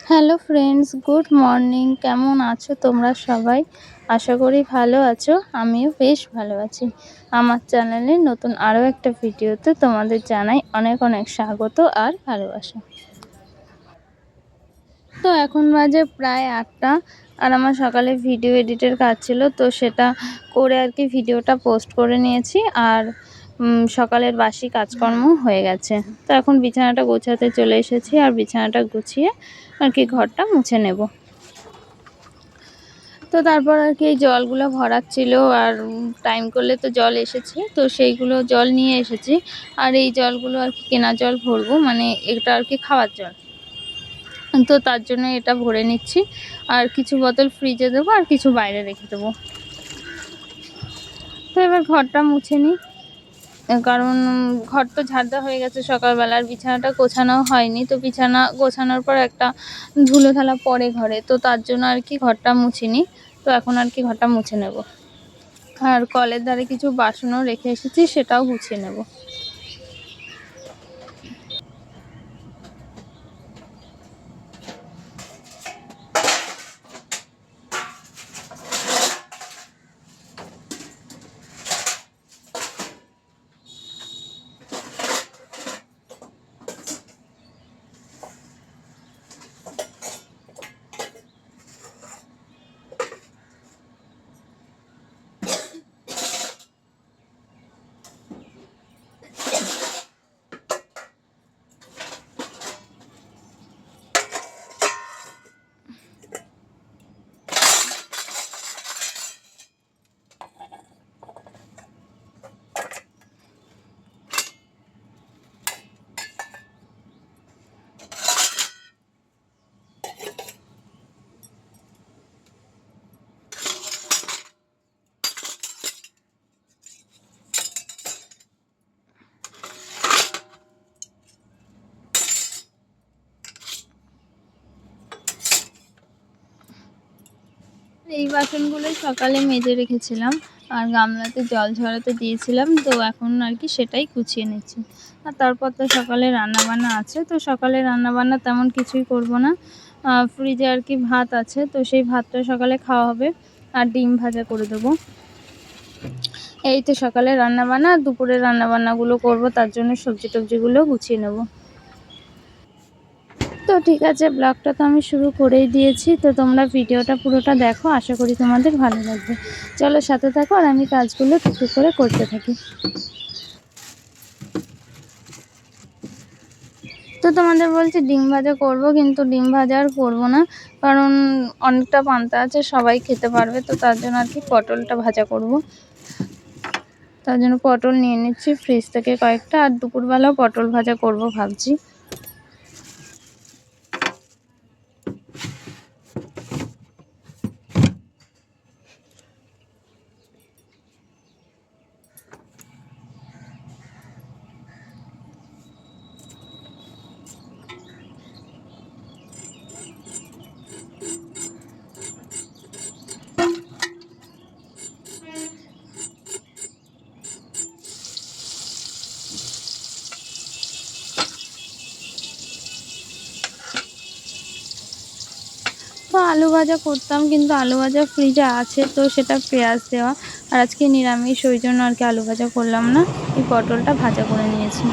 Hello friends, good morning. কেমন আছো তোমরা সবাই? আশা করি ভালো আছো। আমিও বেশ ভালো আছি। আমার চ্যানেলে নতুন আরও একটা ভিডিওতে তোমাদের জানাই অনেক অনেক স্বাগত আর ভালোবাসা। তো এখন বাজে প্রায় 8টা, আর আমার সকালে ভিডিও এডিটের কাজ ছিল, তো সেটা করে আর কি ভিডিওটা পোস্ট করে নিয়েছি। আর সকালের বাসি কাজকর্ম হয়ে গেছে। তো এখন বিছানাটা গোছাতে চলে এসেছি, আর বিছানাটা গুছিয়ে আর কি ঘরটা মুছে নেব। তো তারপর আর কি এই জলগুলো ভরাচ্ছিল, আর টাইম করলে তো জল এসেছে, তো সেইগুলো জল নিয়ে এসেছি। আর এই জলগুলো আর কি কেনা জল ভরবো, মানে এটা আর কি খাওয়ার জল। তো তার জন্য এটা ভরে নিচ্ছি, আর কিছু বোতল ফ্রিজে দেবো আর কিছু বাইরে রেখে দেবো। তো এবার ঘরটা মুছে নিই, কারণ ঘর তো ঝাড় দেওয়া হয়ে গেছে সকালবেলার, বিছানাটা গোছানো হয়নি। তো বিছানা গোছানোর পর একটা ধুলো থালা পড়ে ঘরে, তো তার জন্য আর কি ঘরটা মুছিনি। তো এখন আর কি ঘরটা মুছে নেব। আর কলের ধারে কিছু বাসনও রেখে এসেছি, সেটাও গুছিয়ে নেব। এই বাসনগুলোই সকালে মেজে রেখেছিলাম, আর গামলাতে জল ঝরাতে দিয়েছিলাম। তো এখন আর কি সেটাই গুছিয়ে নিচ্ছি। আর তারপর তো সকালে রান্নাবান্না আছে, তো সকালে রান্নাবান্না তেমন কিছুই করব না। ফ্রিজে আর কি ভাত আছে, তো সেই ভাতটা সকালে খাওয়া হবে। আর ডিম ভাজা করে দেবো। এই তো সকালে রান্নাবান্না। আর দুপুরে রান্নাবান্নাগুলো করব, তার জন্য সবজি টবজিগুলো গুছিয়ে নেব। তো ঠিক আছে, ব্লগটা তো আমি শুরু করেই দিয়েছি, তো তোমরা ভিডিওটা পুরোটা দেখো, আশা করি তোমাদের ভালো লাগবে। চলো সাথে থাকো, আর আমি কাজগুলো টুকটুক করে করতে থাকি। তো তোমাদের বলছি ডিম ভাজা করব, কিন্তু ডিম ভাজা আর করবো না, কারণ অনেকটা পান্তা আছে, সবাই খেতে পারবে। তো তার জন্য আর কি পটলটা ভাজা করব। তার জন্য পটল নিয়ে নিচ্ছি ফ্রিজ থেকে কয়েকটা, আর দুপুরবেলাও পটল ভাজা করব ভাবছি। তো আলু ভাজা করতাম, কিন্তু আলু ভাজা ফ্রিজে আছে, তো সেটা পেঁয়াজ দেওয়া। আর আজকে নিরামিষ, ওই জন্য আর কি আলু ভাজা করলাম না, এই পটলটা ভাজা করে নিয়েছি।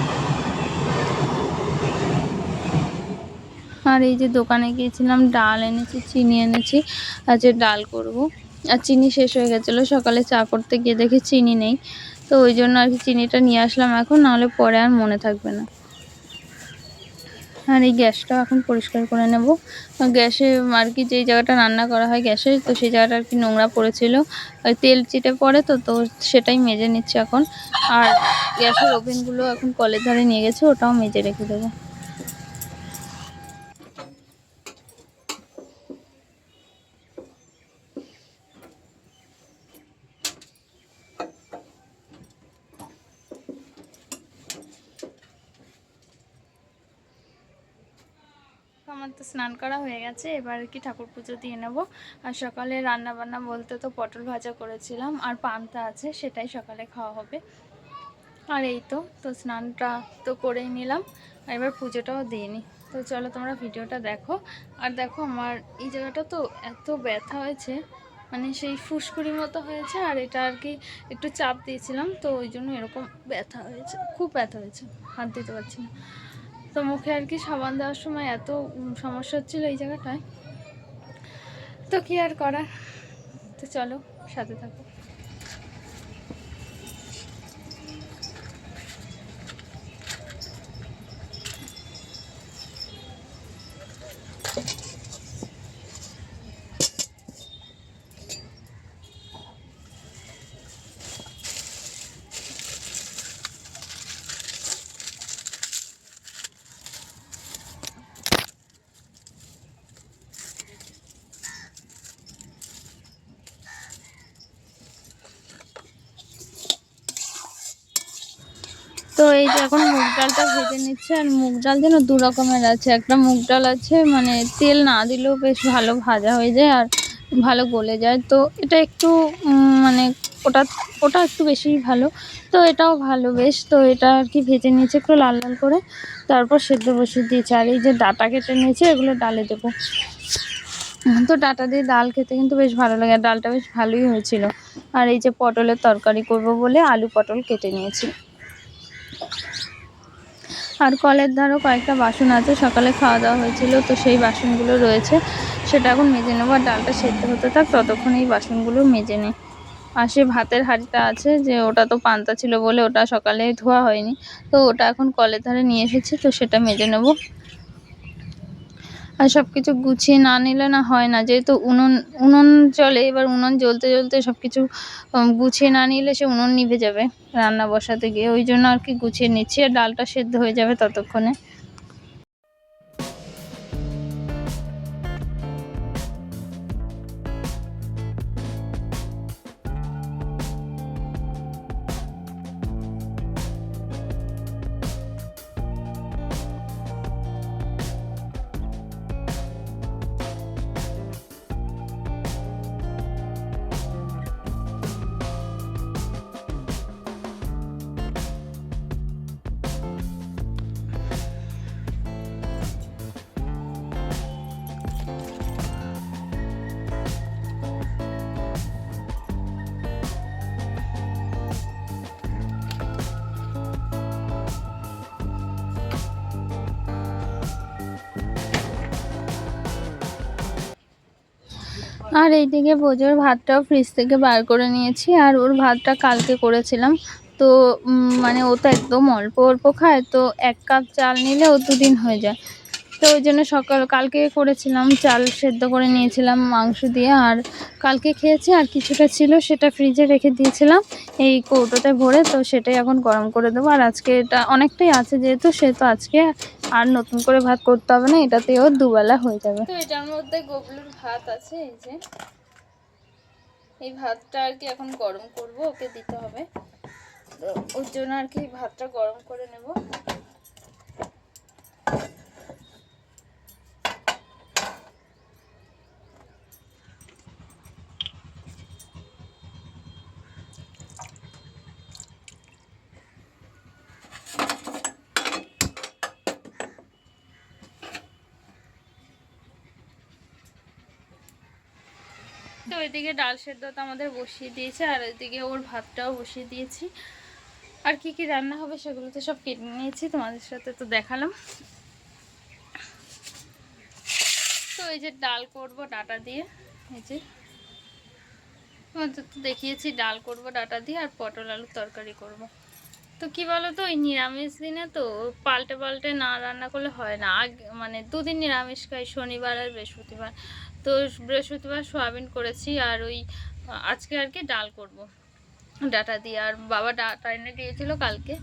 আর এই যে দোকানে গিয়েছিলাম, ডাল এনেছি, চিনি এনেছি, আর যে ডাল করব। আর চিনি শেষ হয়ে গেছিলো সকালে চা করতে গিয়ে, দেখে চিনি নেই। তো ওই জন্য আর কি চিনিটা নিয়ে আসলাম এখন, নাহলে পরে আর মনে থাকবে না। আর এই গ্যাসটাও এখন পরিষ্কার করে নেব। গ্যাসে আর কি যেই জায়গাটা রান্না করা হয় গ্যাসে, তো সেই জায়গাটা আর কি নোংরা পড়েছিল, ওই তেল চিটে পড়ে, তো তো সেটাই মেজে নিচ্ছে এখন। আর গ্যাসের ওভেনগুলো এখন কলের ধারে নিয়ে গেছে, ওটাও মেজে রেখে দেবো। আমার তো স্নান করা হয়ে গেছে, এবার কি ঠাকুর পুজো দিয়ে নেব। আর সকালে রান্না বান্না বলতে তো পটল ভাজা করেছিলাম, আর পান্তা আছে, সেটাই সকালে খাওয়া হবে। আর এই তো স্নানটা তো করেই নিলাম, আর এবার পুজোটাও দিয়ে নিই। তো চলো তোমরা ভিডিওটা দেখো। আর দেখো আমার এই জায়গাটা তো এত ব্যথা হয়েছে, মানে সেই ফুসকুড়ির মতো হয়েছে, আর এটা আর কি একটু চাপ দিয়েছিলাম তো ওই জন্য এরকম ব্যথা হয়েছে, খুব ব্যথা হয়েছে, হাত দিতে পারছি না। তো মুখে আর কি সাবান দেওয়ার সময় এত সমস্যা হচ্ছিলো এই জায়গাটায়, তো কি আর করার। তো চলো সাথে থাকো। তো এই যে এখন মুগ ডালটা ভেজে নিচ্ছে, আর মুগ ডাল যেন দু রকমের আছে। একটা মুগ ডাল আছে মানে তেল না দিলেও বেশ ভালো ভাজা হয়ে যায় আর ভালো গলে যায়, তো এটা একটু মানে ওটা ওটা একটু বেশিই ভালো, তো এটাও ভালো বেশ। তো এটা আর কি ভেজে নিয়েছে একটু লাল লাল করে, তারপর সেদ্ধ বসিয়ে দিয়েছে। আর এই যে ডাঁটা কেটে নিয়েছে এগুলো ডালে দেবো। তো ডাঁটা দিয়ে ডাল খেতে কিন্তু বেশ ভালো লাগে, আর ডালটা বেশ ভালোই হয়েছিল। আর এই যে পটলের তরকারি করব বলে আলু পটল কেটে নিয়েছি। আর কলের ধারও কয়েকটা বাসন আছে, সকালে খাওয়া দাওয়া হয়েছিল তো সেই বাসনগুলো রয়েছে, সেটা এখন মেজে নেবো। আর ডালটা সেদ্ধ হতে থাক ততক্ষণ এই বাসনগুলো মেজে নিই। আর সে ভাতের হাঁড়িটা আছে, যে ওটা তো পান্তা ছিল বলে ওটা সকালে ধোয়া হয়নি, তো ওটা এখন কলের ধারে নিয়ে এসেছি, তো সেটা মেজে নেবো। আর সব কিছু গুছিয়ে না নিলে না হয় না, যেহেতু উনুন উনুন চলে, এবার উনুন জ্বলতে জ্বলতে সব কিছু গুছিয়ে না নিলে সে উনুন নিভে যাবে রান্না বসাতে গিয়ে, ওই জন্য আর কি গুছিয়ে নিচ্ছি। আর ডালটা সেদ্ধ হয়ে যাবে ততক্ষণে। আর এইদিকে বোঝোর ভাতটাও ফ্রিজ থেকে বার করে নিয়েছি, আর ওর ভাতটা কালকে করেছিলাম। তো মানে ও তো একদম অল্প অল্প খায়, তো 1 কাপ চাল নিলে ও 2 দিন হয়ে যায়। তো ওই জন্য কালকে করেছিলাম, চাল সেদ্ধ করে নিয়েছিলাম মাংস দিয়ে, আর কালকে খেয়েছি। আর কিছুটা ছিল সেটা ফ্রিজে রেখে দিয়েছিলাম এই কৌটোতে ভরে, তো সেটাই এখন গরম করে দেবো। আর আজকে এটা অনেকটাই আছে যেহেতু, সেহেতু আজকে আর নতুন করে ভাত করতে হবে না, এটাতেও দুবেলা হয়ে যাবে। তো এটার মধ্যে গোবলুর ভাত আছে, এই যে এই ভাতটা আর কি এখন গরম করব, ওকে দিতে হবে, তো ওর জন্য আর কি ভাতটা গরম করে নেব। তো ওইদিকে ডাল সেদ্ধটা আমাদের বসিয়ে দিয়েছে, আর ওইদিকে ওর ভাতটাও বসিয়ে দিয়েছি। আর কি কি রান্না হবে সেগুলো তো সব কেটে নিয়েছি, তোমাদের সাথে তো দেখালাম। তো এই যে ডাল করব ডাটা দিয়ে, এই যে তোমাদের তো দেখিয়েছি ডাল করব ডাটা দিয়ে, আর পটল আলুর তরকারি করব। তো কি বলো তো, ওই নিরামিষ দিনে তো পাল্টে পাল্টে না রান্না করলে হয় না। আগে মানে 2 দিন নিরামিষ খাই, শনিবার আর বৃহস্পতিবার। তো বৃহস্পতিবার সোয়াবিন করেছি, আর ওই আজকে আর কি ডাল করব ডাটা দিয়ে। আর বাবা ডাটা এনে দিয়েছিল কালকে,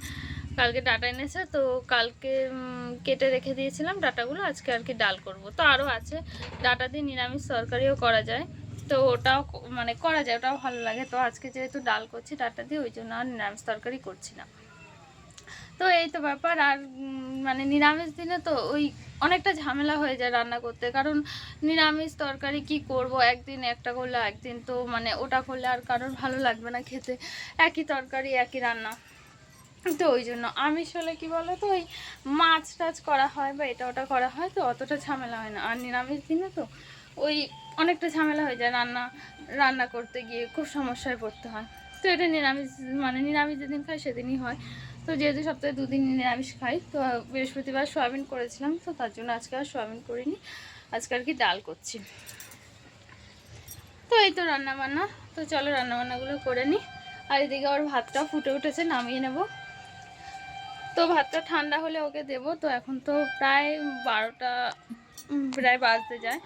ডাটা এনেছে, তো কালকে কেটে রেখে দিয়েছিলাম ডাটাগুলো, আজকে আর কি ডাল করব। তো আরও আছে, ডাটা দিয়ে নিরামিষ তরকারিও করা যায়, তো ওটাও মানে করা যায়, ওটাও ভালো লাগে। তো আজকে যেহেতু ডাল করছি ডাটা দিয়ে, ওই জন্য আর নিরামিষ তরকারি করছি না। তো এই তো ব্যাপার। আর মানে নিরামিষ দিনে তো ওই অনেকটা ঝামেলা হয়ে যায় রান্না করতে, কারণ নিরামিষ তরকারি কি করব, একদিন একটা করলে একদিন তো মানে ওটা করলে আর কারোর ভালো লাগবে না খেতে, একই তরকারি একই রান্না। তো ওই জন্য আমিষ হলে কি বলো তো, ওই মাছ টাছ করা হয় বা এটা ওটা করা হয়, তো অতটা ঝামেলা হয় না। আর নিরামিষ দিনে তো ওই অনেকটা ঝামেলা হয়ে যায়, রান্না করতে গিয়ে খুব সমস্যায় পড়তে হয়। তো এটা নিরামিষ, মানে নিরামিষ যেদিন খাই সেদিনই হয়। তো যেহেতু সপ্তাহে 2 দিন নিরামিষ খাই, তো বৃহস্পতিবার সয়াবিন করেছিলাম, তো তার জন্য আজকে আর সয়াবিন করিনি, আজকে আর কি ডাল করছি। তো এই তো রান্নাবান্না। তো চলো রান্নাবান্নাগুলো করে নিই। আর এদিকে ওর ভাতটাও ফুটে উঠেছে, নামিয়ে নেব। তো ভাতটা ঠান্ডা হলে ওকে দেব। তো এখন তো প্রায় 12টা প্রায় বাজতে যায়,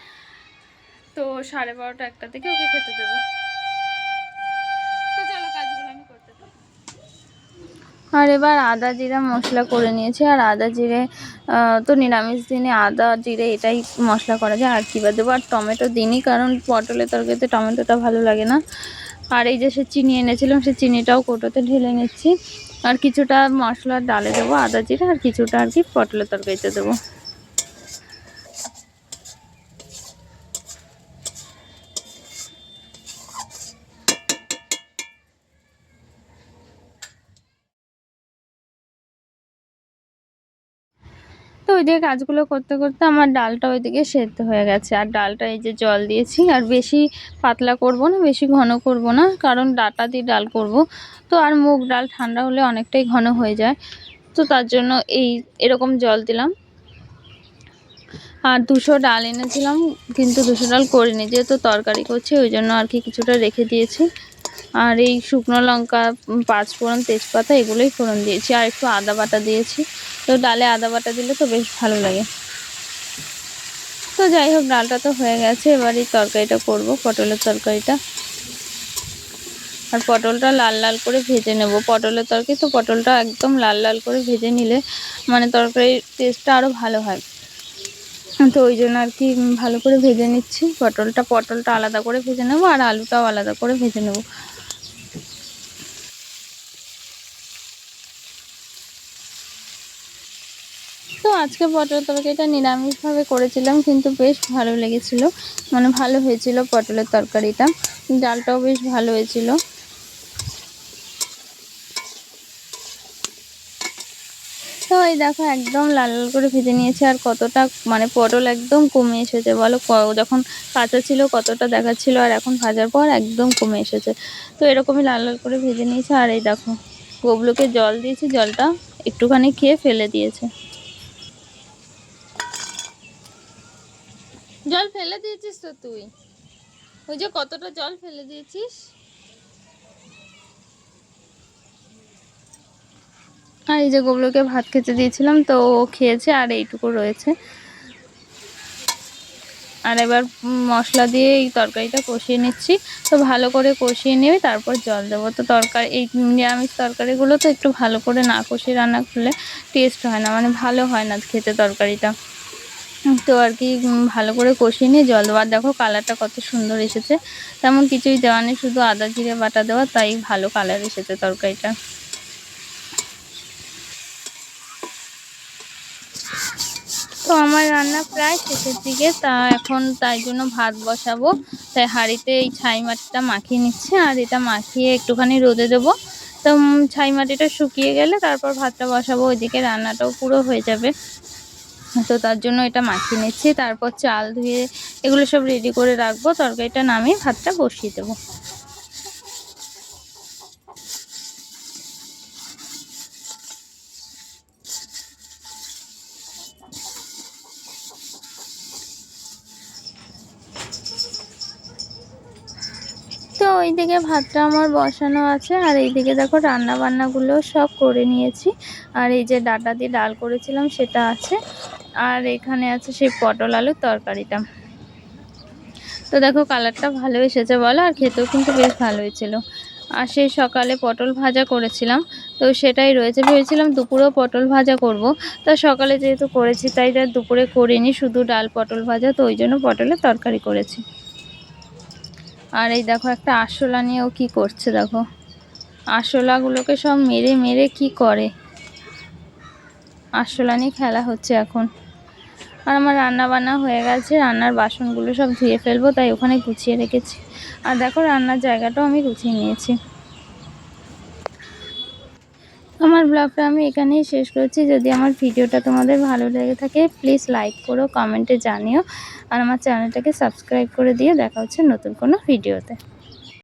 তো 12:30 একটা থেকে ওকে খেতে দেবো। তো চলো কাজগুলো আমি করতে থাকি। আর এবার আদা জিরা মশলা করে নিয়েছি। আর আদা জিরে তো নিরামিষ দিনে আদা জিরে এটাই মশলা করা যায়, আর কী বা দেবো। আর টমেটো দিনই, কারণ পটলের তরকারিতে টমেটোটা ভালো লাগে না। আর এই যে সে চিনি এনেছিলাম, সে চিনিটাও কৌটোতে ঢেলে নিচ্ছি। আর কিছুটা মশলার ডালে দেবো আদা জিরে, আর কিছুটা আর কি পটলের তরকারিতে দেবো। তো ওইদিকে কাজগুলো করতে করতে আমার ডালটা ওইদিকে সেদ্ধ হয়ে গেছে। আর ডালটা এই যে জল দিয়েছি, আর বেশি পাতলা করব না, বেশি ঘন করব না, কারণ ডাটা দিয়ে ডাল করব। তো আর মুগ ডাল ঠান্ডা হলে অনেকটাই ঘন হয়ে যায়, তো তার জন্য এরকম জল দিলাম। আর 200 ডাল এনেছিলাম, কিন্তু 200 ডাল করিনি, যেহেতু তরকারি করছি ওই জন্য আর কি কিছুটা রেখে দিয়েছি। আর এই শুকনো লঙ্কা, 5 ফোড়ন, তেজপাতা এগুলোই ফোড়ন দিয়েছি, আর একটু আদা বাটা দিয়েছি। তো ডালে আদা বাটা দিলে তো বেশ ভালো লাগে। তো যাই হোক, ডালটা তো হয়ে গেছে, এবার এই তরকারিটা করব, পটলের তরকারিটা। আর পটলটা লাল লাল করে ভেজে নেব। পটলের তরকারি তো পটলটা একদম লাল লাল করে ভেজে নিলে মানে তরকারির টেস্টটা আরও ভালো হয়। তো ওই জন্য আর কি ভালো করে ভেজে নিচ্ছি। পটলটা আলাদা করে ভেজে নেব, আর আলুটাও আলাদা করে ভেজে নেব। তো আজকে পটলের তরকারিটা নিরামিষভাবে করেছিলাম, কিন্তু বেশ ভালো লেগেছিলো, মানে ভালো হয়েছিল পটলের তরকারিটা। ডালটাও বেশ ভালো হয়েছিল। তো এই দেখো একদম লাল লাল করে ভেজে নিয়েছে। আর কতটা মানে পটল একদম কমে এসেছে বলো, যখন কাঁচা ছিল কতটা দেখাচ্ছিল, আর এখন ভাজার পর একদম কমে এসেছে। তো এরকমই লাল লাল করে ভেজে নিয়েছে। আর এই দেখো গোবলুকে জল দিয়েছি, জলটা একটুখানি খেয়ে ফেলে দিয়েছে। জল ফেলে দিয়েছিস তো তুই, ওই যে কতটা জল ফেলে দিয়েছিস। আর এই যে গোবলুকে ভাত খেতে দিয়েছিলাম, তো ও খেয়েছে, আর এইটুকু রয়েছে। আর এবার মশলা দিয়ে এই তরকারিটা কষিয়ে নিচ্ছি। তো ভালো করে কষিয়ে নিয়ে তারপর জল দেবো। তো এই নিরামিষ তরকারিগুলো তো একটু ভালো করে না কষিয়ে রান্না করলে টেস্ট হয় না, মানে ভালো হয় না খেতে তরকারিটা। তো আর কি ভালো করে কষিয়ে নিয়ে জল দেওয়া। দেখো কালারটা কত সুন্দর এসেছে, তেমন কিছুই দেওয়া নেই, শুধু আদা জিরে বাটা দেওয়া, তাই ভালো কালার এসেছে তরকারিটা। তো আমার রান্না প্রায় শেষের দিকে, এখন তাই জন্য ভাত বসাবো। তাই হাঁড়িতে এই ছাই মাটিটা মাখিয়ে নিচ্ছে, আর এটা মাখিয়ে একটুখানি রোদে দেবো। তো ছাই মাটিটা শুকিয়ে গেলে তারপর ভাতটা বসাবো, ওইদিকে রান্নাটাও পুরো হয়ে যাবে। তো তার জন্য এটা মাখিয়ে নিচ্ছি, তারপর চাল ধুয়ে এগুলো সব রেডি করে রাখবো, তরকারিটা নামিয়ে ভাতটা বসিয়ে দেবো। তো ওইদিকে ভাতটা আমার বসানো আছে, আর এইদিকে দেখো রান্না বান্নাগুলো সব করে নিয়েছি। আর এই যে ডাটা দিয়ে ডাল করেছিলাম সেটা আছে, আর এখানে আছে সেই পটল আলুর তরকারিটা। তো দেখো কালারটা ভালো এসেছে বলো, আর খেতেও কিন্তু বেশ ভালো হয়েছিল। আর সেই সকালে পটল ভাজা করেছিলাম, তো সেটাই রয়েছে। ভেবেছিলাম দুপুরেও পটল ভাজা করব, তা সকালে যেহেতু করেছি তাই তার দুপুরে করিনি, শুধু ডাল পটল ভাজা, তো ওই জন্য পটলের তরকারি করেছি। আর এই দেখো একটা আরশোলা নিয়েও কি করছে, দেখো আরশোলাগুলোকে সব মেরে মেরে কি করে, আরশোলা নিয়ে খেলা হচ্ছে এখন। আর আমার রান্না বান্না হয়ে গেছে, রান্নার বাসনগুলো সব ধুয়ে ফেলবো, তাই ওখানে গুছিয়ে রেখেছি। আর দেখো রান্নার জায়গাটাও আমি গুছিয়ে নিয়েছি। আমার ব্লগটা আমি এখানেই শেষ করছি। যদি আমার ভিডিওটা তোমাদের ভালো লেগে থাকে প্লিজ লাইক করো, কমেন্টে জানিও আর আমার চ্যানেলটাকে সাবস্ক্রাইব করে দিও। দেখা হচ্ছে নতুন কোনো ভিডিওতে।